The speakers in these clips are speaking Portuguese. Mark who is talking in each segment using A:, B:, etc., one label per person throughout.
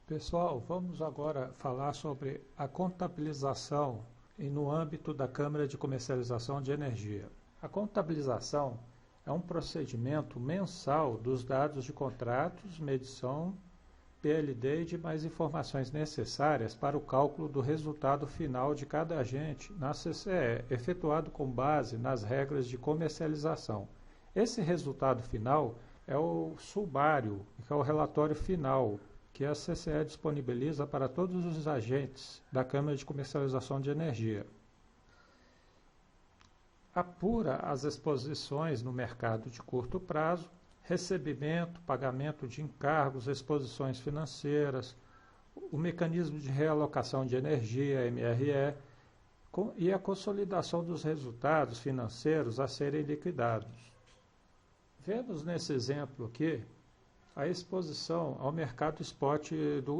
A: Pessoal, vamos agora falar sobre a contabilização e no âmbito da Câmara de Comercialização de Energia. A contabilização é um procedimento mensal dos dados de contratos, medição, PLD e demais informações necessárias para o cálculo do resultado final de cada agente na CCE, efetuado com base nas regras de comercialização. Esse resultado final é o sumário, que é o relatório final, que a CCE disponibiliza para todos os agentes da Câmara de Comercialização de Energia. Apura as exposições no mercado de curto prazo, recebimento, pagamento de encargos, exposições financeiras, o mecanismo de realocação de energia, MRE, e a consolidação dos resultados financeiros a serem liquidados. Vemos nesse exemplo aqui a exposição ao mercado spot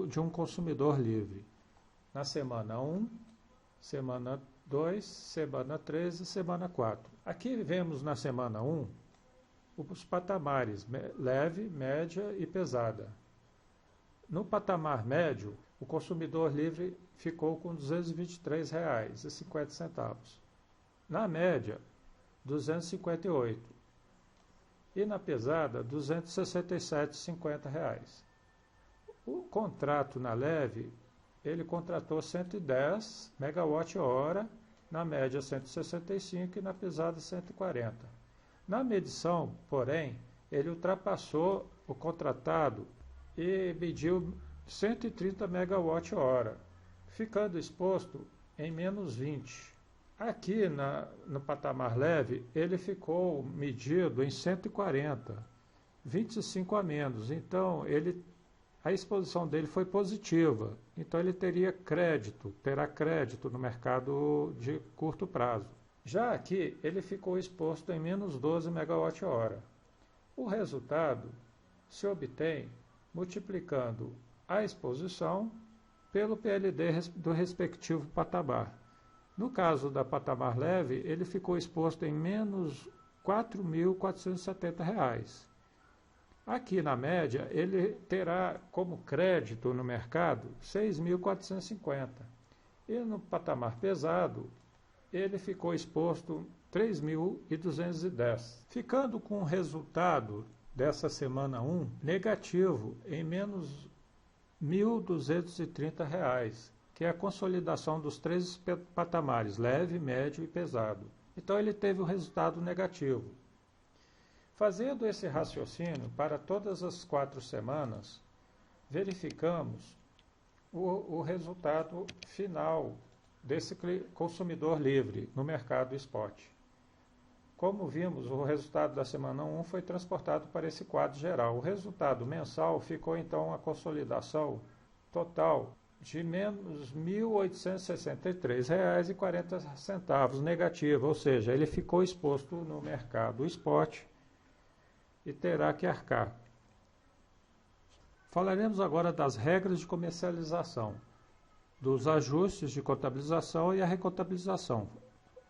A: de um consumidor livre. Na semana 1, semana 2, semana 3 e semana 4. Aqui vemos na semana 1 os patamares leve, média e pesada. No patamar médio, o consumidor livre ficou com R$ 223,50. Na média, R$ 258. E na pesada, R$ 267,50. O contrato na leve, ele contratou 110 megawatt-hora, na média 165 e na pesada 140. Na medição, porém, ele ultrapassou o contratado e mediu 130 megawatt-hora, ficando exposto em menos 20. Aqui no patamar leve, ele ficou medido em 140, 25 a menos. Então, a exposição dele foi positiva. Então, ele terá crédito no mercado de curto prazo. Já aqui, ele ficou exposto em menos 12 megawatt-hora. O resultado se obtém multiplicando a exposição pelo PLD do respectivo patamar. No caso da patamar leve, ele ficou exposto em menos R$ 4.470. Aqui na média, ele terá como crédito no mercado R$ 6.450. E no patamar pesado, ele ficou exposto R$ 3.210. Ficando com o resultado dessa semana 1 negativo em menos R$ 1.230, que é a consolidação dos três patamares, leve, médio e pesado. Então, ele teve o resultado negativo. Fazendo esse raciocínio para todas as 4 semanas, verificamos o resultado final desse consumidor livre no mercado spot. Como vimos, o resultado da semana 1 foi transportado para esse quadro geral. O resultado mensal ficou, então, a consolidação total de menos R$ 1.863,40 negativo, ou seja, ele ficou exposto no mercado spot e terá que arcar. Falaremos agora das regras de comercialização, dos ajustes de contabilização e a recontabilização,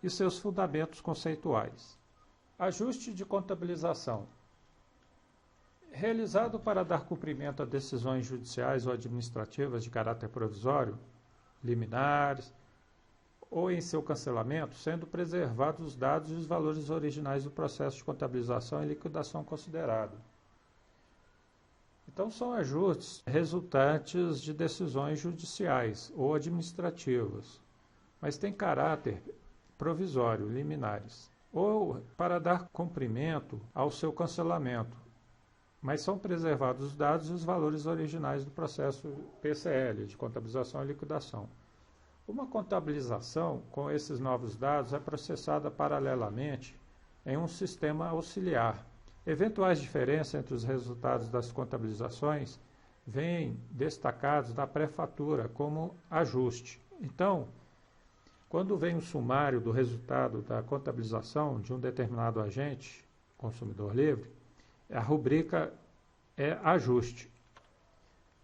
A: e seus fundamentos conceituais. Ajuste de contabilização. Realizado para dar cumprimento a decisões judiciais ou administrativas de caráter provisório, liminares, ou em seu cancelamento, sendo preservados os dados e os valores originais do processo de contabilização e liquidação considerado. Então, são ajustes resultantes de decisões judiciais ou administrativas, mas têm caráter provisório, liminares, ou para dar cumprimento ao seu cancelamento, mas são preservados os dados e os valores originais do processo PCL, de contabilização e liquidação. Uma contabilização com esses novos dados é processada paralelamente em um sistema auxiliar. Eventuais diferenças entre os resultados das contabilizações vêm destacados na pré-fatura como ajuste. Então, quando vem o sumário do resultado da contabilização de um determinado agente, consumidor livre, a rubrica é ajuste.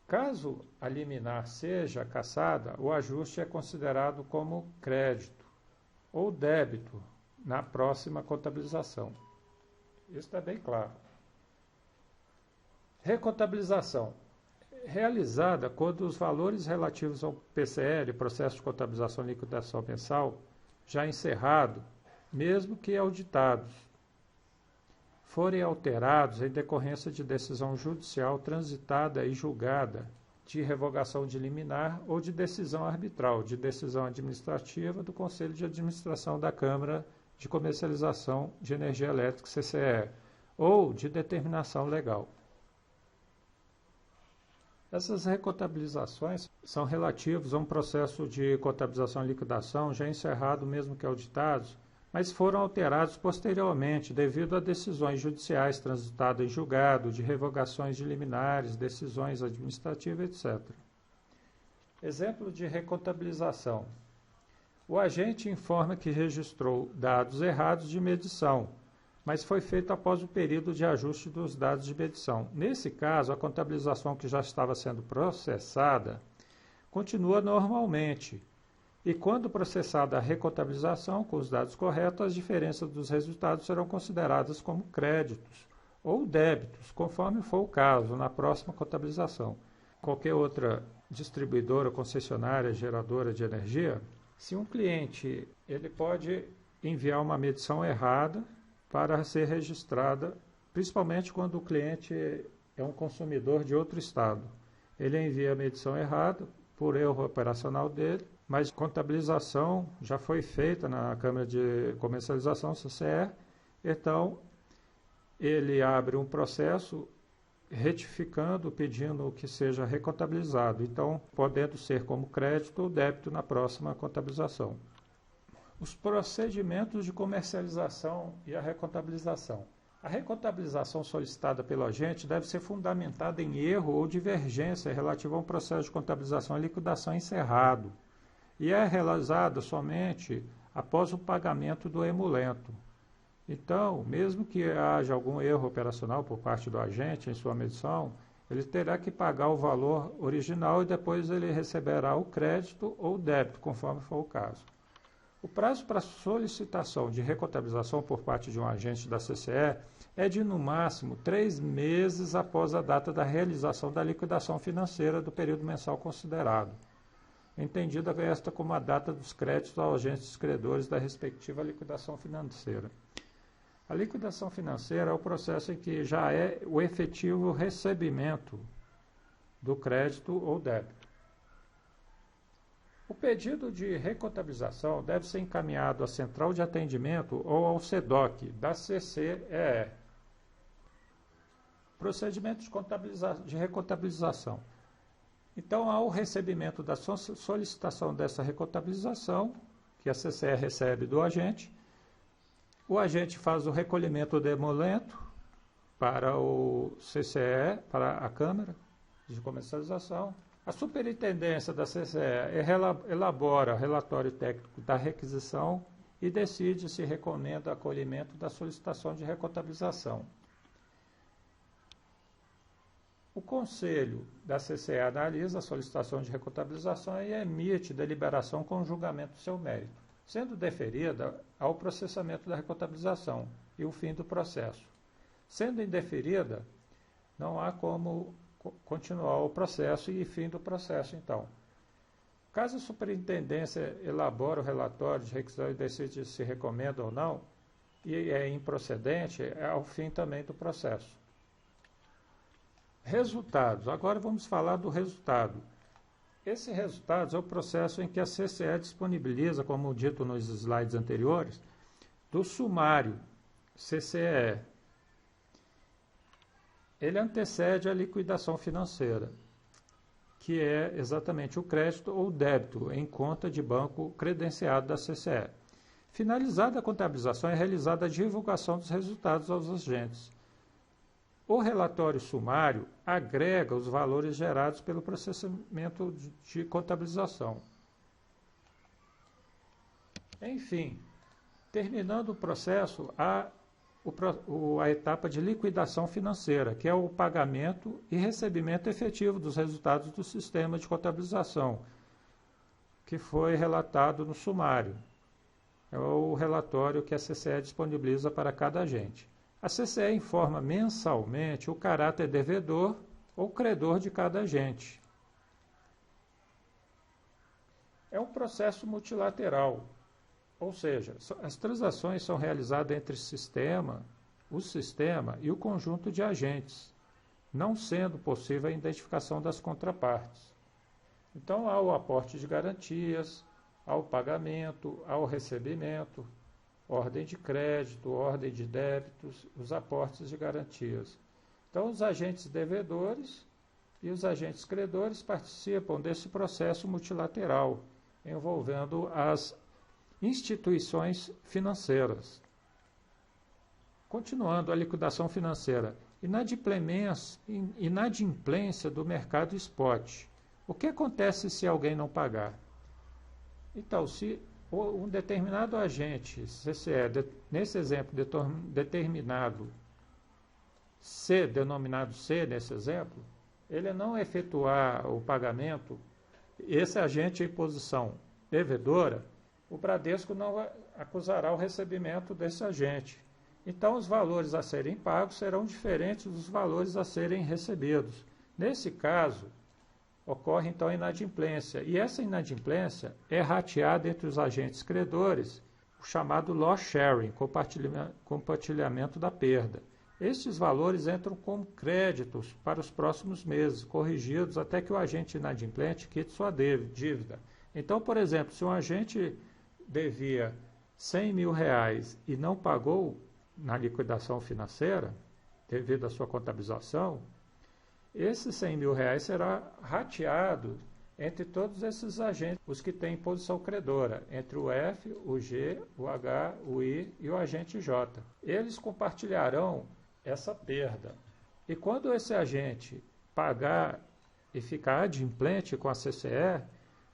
A: Caso a liminar seja cassada, o ajuste é considerado como crédito ou débito na próxima contabilização. Isso está bem claro. Recontabilização. realizada quando os valores relativos ao PCL, processo de contabilização e liquidação mensal, já encerrado, mesmo que auditados, forem alterados em decorrência de decisão judicial transitada e julgada, de revogação de liminar ou de decisão arbitral, de decisão administrativa do Conselho de Administração da Câmara de Comercialização de Energia Elétrica, CCE, ou de determinação legal. Essas recontabilizações são relativas a um processo de contabilização e liquidação já encerrado, mesmo que auditados, mas foram alterados posteriormente devido a decisões judiciais transitadas em julgado, de revogações de liminares, decisões administrativas, etc. Exemplo de recontabilização. O agente informa que registrou dados errados de medição, mas foi feito após o período de ajuste dos dados de medição. Nesse caso, a contabilização que já estava sendo processada continua normalmente. E quando processada a recontabilização com os dados corretos, as diferenças dos resultados serão consideradas como créditos ou débitos, conforme for o caso, na próxima contabilização. Qualquer outra distribuidora, concessionária, geradora de energia, se um cliente ele pode enviar uma medição errada para ser registrada, principalmente quando o cliente é um consumidor de outro estado. Ele envia a medição errada por erro operacional dele, mas a contabilização já foi feita na Câmara de Comercialização, CCE, então ele abre um processo retificando, pedindo que seja recontabilizado, então podendo ser como crédito ou débito na próxima contabilização. Os procedimentos de comercialização e a recontabilização. A recontabilização solicitada pelo agente deve ser fundamentada em erro ou divergência relativa a um processo de contabilização e liquidação encerrado, e é realizada somente após o pagamento do emulento. Então, mesmo que haja algum erro operacional por parte do agente em sua medição, ele terá que pagar o valor original e depois ele receberá o crédito ou o débito, conforme for o caso. O prazo para solicitação de recontabilização por parte de um agente da CCE é de, no máximo, 3 meses após a data da realização da liquidação financeira do período mensal considerado, entendida esta como a data dos créditos aos agentes credores da respectiva liquidação financeira. A liquidação financeira é o processo em que já é o efetivo recebimento do crédito ou débito. O pedido de recontabilização deve ser encaminhado à Central de Atendimento ou ao SEDOC da CCEE. Procedimento de recontabilização. Então, ao recebimento da solicitação dessa recontabilização, que a CCE recebe do agente, o agente faz o recolhimento do emolento para o CCE, para a Câmara de Comercialização. A superintendência da CCE elabora relatório técnico da requisição e decide se recomenda acolhimento da solicitação de recontabilização. O Conselho da CCE analisa a solicitação de recontabilização e emite deliberação com julgamento do seu mérito, sendo deferida ao processamento da recontabilização e o fim do processo. Sendo indeferida, não há como continuar o processo e fim do processo, então. Caso a superintendência elabore o relatório de requisição e decide se recomenda ou não, e é improcedente, é ao fim também do processo. Resultados. Agora vamos falar do resultado. Esse resultado é o processo em que a CCE disponibiliza, como dito nos slides anteriores, do sumário CCE. Ele antecede a liquidação financeira, que é exatamente o crédito ou débito em conta de banco credenciado da CCE. Finalizada a contabilização, é realizada a divulgação dos resultados aos agentes. O relatório sumário agrega os valores gerados pelo processamento de contabilização. Enfim, terminando o processo, há a etapa de liquidação financeira, que é o pagamento e recebimento efetivo dos resultados do sistema de contabilização, que foi relatado no sumário. É o relatório que a CCE disponibiliza para cada agente. A CCE informa mensalmente o caráter devedor ou credor de cada agente. É um processo multilateral, ou seja, as transações são realizadas entre o sistema e o conjunto de agentes, não sendo possível a identificação das contrapartes. Então, há o aporte de garantias, há o pagamento, há o recebimento, ordem de crédito, ordem de débitos, os aportes de garantias. Então, os agentes devedores e os agentes credores participam desse processo multilateral, envolvendo as instituições financeiras. Continuando a liquidação financeira, inadimplência do mercado spot. O que acontece se alguém não pagar? Então, se um determinado agente, CCE, nesse exemplo, determinado C, denominado C nesse exemplo, ele não efetuar o pagamento, esse agente em posição devedora, o Bradesco não acusará o recebimento desse agente. Então, os valores a serem pagos serão diferentes dos valores a serem recebidos. Nesse caso, ocorre então a inadimplência. E essa inadimplência é rateada entre os agentes credores, o chamado loss sharing, compartilhamento da perda. Estes valores entram como créditos para os próximos meses, corrigidos até que o agente inadimplente quite sua dívida. Então, por exemplo, se um agente devia R$100 mil e não pagou na liquidação financeira, devido à sua contabilização, esses R$100 mil será rateado entre todos esses agentes, os que têm posição credora, entre o F, o G, o H, o I e o agente J. Eles compartilharão essa perda. E quando esse agente pagar e ficar adimplente com a CCE,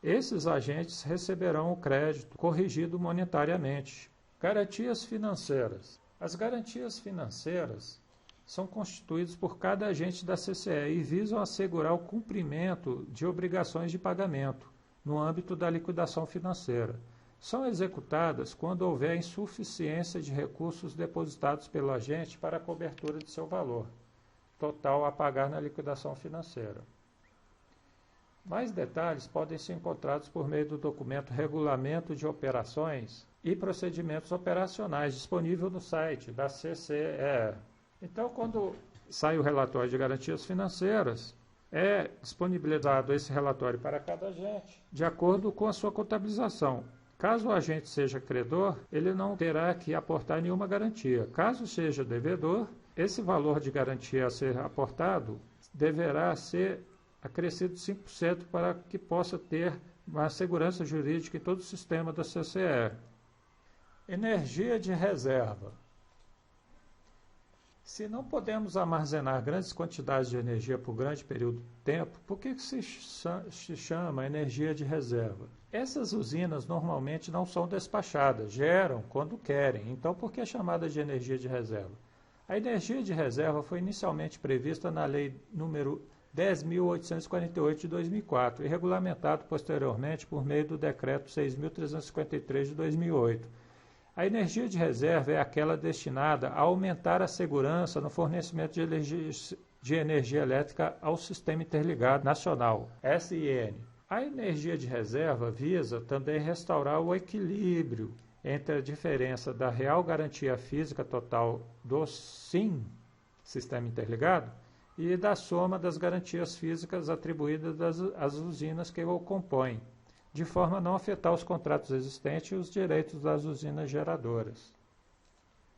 A: esses agentes receberão o crédito corrigido monetariamente. Garantias financeiras. As garantias financeiras são constituídas por cada agente da CCE e visam assegurar o cumprimento de obrigações de pagamento no âmbito da liquidação financeira. São executadas quando houver insuficiência de recursos depositados pelo agente para a cobertura de seu valor total a pagar na liquidação financeira. Mais detalhes podem ser encontrados por meio do documento Regulamento de Operações e Procedimentos Operacionais, disponível no site da CCE. Então, quando sai o relatório de garantias financeiras, é disponibilizado esse relatório para cada agente, de acordo com a sua contabilização. Caso o agente seja credor, ele não terá que aportar nenhuma garantia. Caso seja devedor, esse valor de garantia a ser aportado deverá ser acrescido 5% para que possa ter uma segurança jurídica em todo o sistema da CCE. Energia de reserva. Se não podemos armazenar grandes quantidades de energia por grande período de tempo, por que se chama energia de reserva? Essas usinas normalmente não são despachadas, geram quando querem, então por que é chamada de energia de reserva? A energia de reserva foi inicialmente prevista na Lei número 10.848 de 2004 e regulamentado posteriormente por meio do Decreto 6.353 de 2008. A energia de reserva é aquela destinada a aumentar a segurança no fornecimento de energia elétrica ao Sistema Interligado Nacional, SIN. A energia de reserva visa também restaurar o equilíbrio entre a diferença da real garantia física total do SIN, Sistema Interligado, e da soma das garantias físicas atribuídas às usinas que o compõem, de forma a não afetar os contratos existentes e os direitos das usinas geradoras.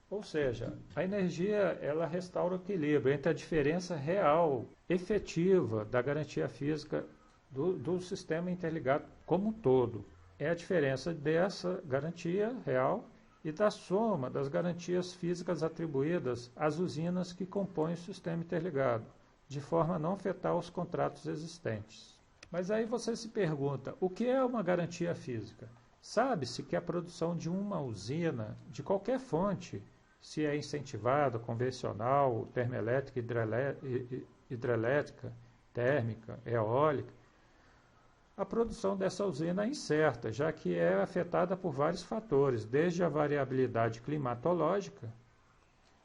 A: Ou seja, a energia ela restaura o equilíbrio entre a diferença real, efetiva da garantia física do sistema interligado como um todo. É a diferença dessa garantia real e da soma das garantias físicas atribuídas às usinas que compõem o sistema interligado, de forma a não afetar os contratos existentes. Mas aí você se pergunta, o que é uma garantia física? Sabe-se que a produção de uma usina, de qualquer fonte, se é incentivada, convencional, termoelétrica, hidrelétrica, térmica, eólica, a produção dessa usina é incerta, já que é afetada por vários fatores, desde a variabilidade climatológica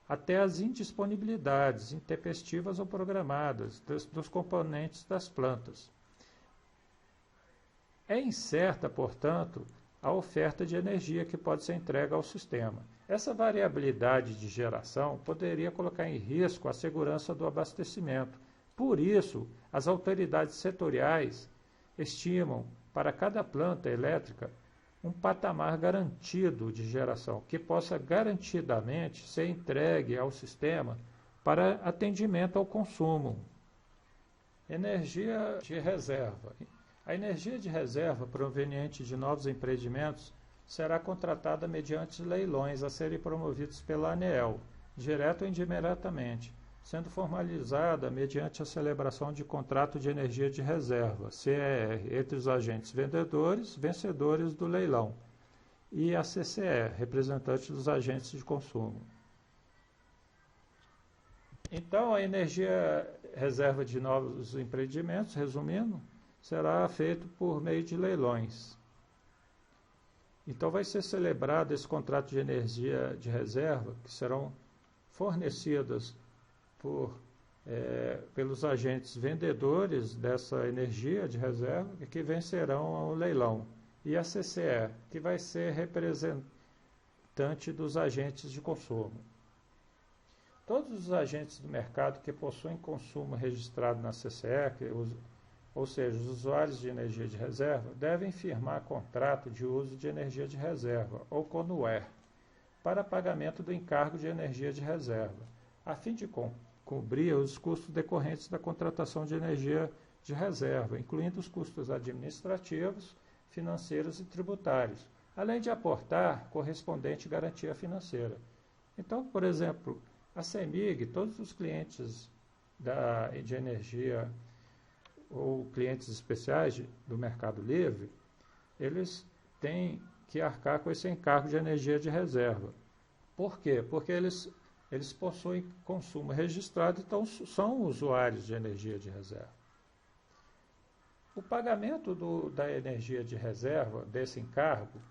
A: até as indisponibilidades intempestivas ou programadas dos componentes das plantas. É incerta, portanto, a oferta de energia que pode ser entregue ao sistema. Essa variabilidade de geração poderia colocar em risco a segurança do abastecimento. Por isso, as autoridades setoriais estimam para cada planta elétrica um patamar garantido de geração, que possa garantidamente ser entregue ao sistema para atendimento ao consumo. Energia de reserva. A energia de reserva proveniente de novos empreendimentos será contratada mediante leilões a serem promovidos pela ANEEL, direto ou indiretamente, sendo formalizada mediante a celebração de contrato de energia de reserva, CER, entre os agentes vendedores, vencedores do leilão, e a CCE, representante dos agentes de consumo. Então, a energia reserva de novos empreendimentos, resumindo, será feito por meio de leilões. Então, vai ser celebrado esse contrato de energia de reserva, que serão fornecidas pelos agentes vendedores dessa energia de reserva, que vencerão o leilão. E a CCE, que vai ser representante dos agentes de consumo. Todos os agentes do mercado que possuem consumo registrado na CCE, ou seja, os usuários de energia de reserva, devem firmar contrato de uso de energia de reserva, ou CONUER, para pagamento do encargo de energia de reserva, a fim de cobrir os custos decorrentes da contratação de energia de reserva, incluindo os custos administrativos, financeiros e tributários, além de aportar correspondente garantia financeira. Então, por exemplo, a CEMIG, todos os clientes de energia ou clientes especiais do Mercado Livre, eles têm que arcar com esse encargo de energia de reserva. Por quê? Porque eles possuem consumo registrado, então são usuários de energia de reserva. O pagamento da energia de reserva, desse encargo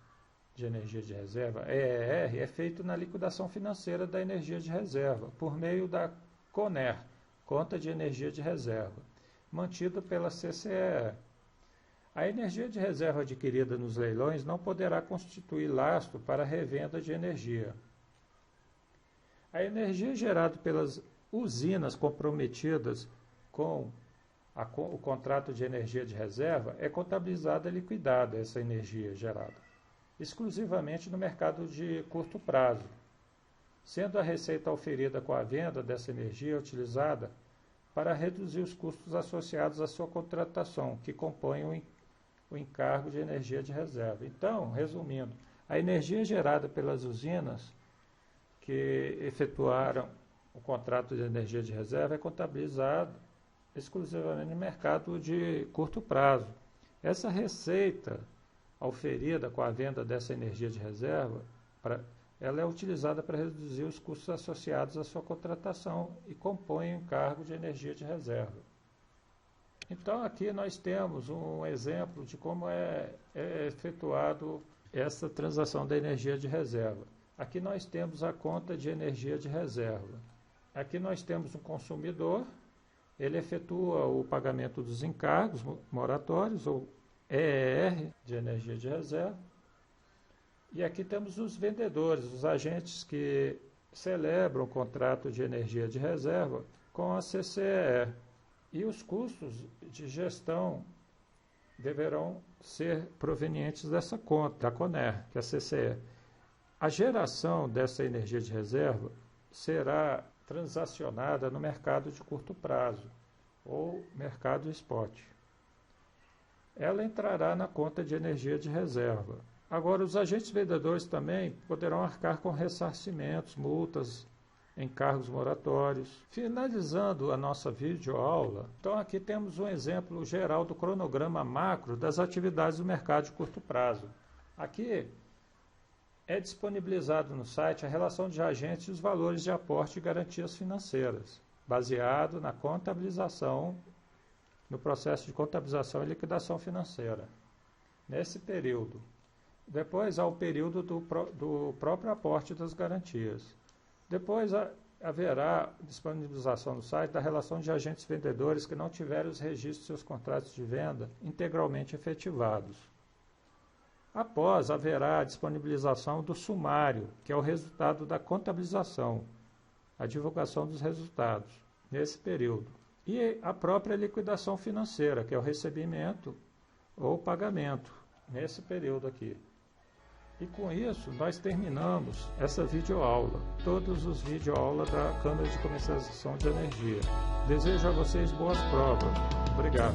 A: de energia de reserva, EER, é feito na liquidação financeira da energia de reserva, por meio da CONER, Conta de Energia de Reserva, mantida pela CCE. A energia de reserva adquirida nos leilões não poderá constituir lastro para a revenda de energia. A energia gerada pelas usinas comprometidas com o contrato de energia de reserva é contabilizada e liquidada, essa energia gerada, exclusivamente no mercado de curto prazo, sendo a receita oferida com a venda dessa energia utilizada para reduzir os custos associados à sua contratação, que compõem o encargo de energia de reserva. Então, resumindo, a energia gerada pelas usinas que efetuaram o contrato de energia de reserva é contabilizada exclusivamente no mercado de curto prazo. Essa receita oferida com a venda dessa energia de reserva, ela é utilizada para reduzir os custos associados à sua contratação e compõe o encargo de energia de reserva. Então, aqui nós temos um exemplo de como é efetuado essa transação da energia de reserva. Aqui nós temos a conta de energia de reserva. Aqui nós temos um consumidor, ele efetua o pagamento dos encargos moratórios, ou EER, de energia de reserva. E aqui temos os vendedores, os agentes que celebram o contrato de energia de reserva com a CCE. E os custos de gestão deverão ser provenientes dessa conta, da CONER, que é a CCE. A geração dessa energia de reserva será transacionada no mercado de curto prazo, ou mercado spot. Ela entrará na conta de energia de reserva. Agora, os agentes vendedores também poderão arcar com ressarcimentos, multas, encargos moratórios. Finalizando a nossa videoaula, então aqui temos um exemplo geral do cronograma macro das atividades do mercado de curto prazo. Aqui é disponibilizado no site a relação de agentes e os valores de aporte e garantias financeiras, baseado na contabilização, no processo de contabilização e liquidação financeira, nesse período. Depois há o período do próprio aporte das garantias. Depois haverá disponibilização no site da relação de agentes vendedores que não tiverem os registros de seus contratos de venda integralmente efetivados. Após, haverá a disponibilização do sumário, que é o resultado da contabilização, a divulgação dos resultados nesse período. E a própria liquidação financeira, que é o recebimento ou pagamento, nesse período aqui. E com isso, nós terminamos essa videoaula, todos os videoaulas da Câmara de Comercialização de Energia. Desejo a vocês boas provas. Obrigado.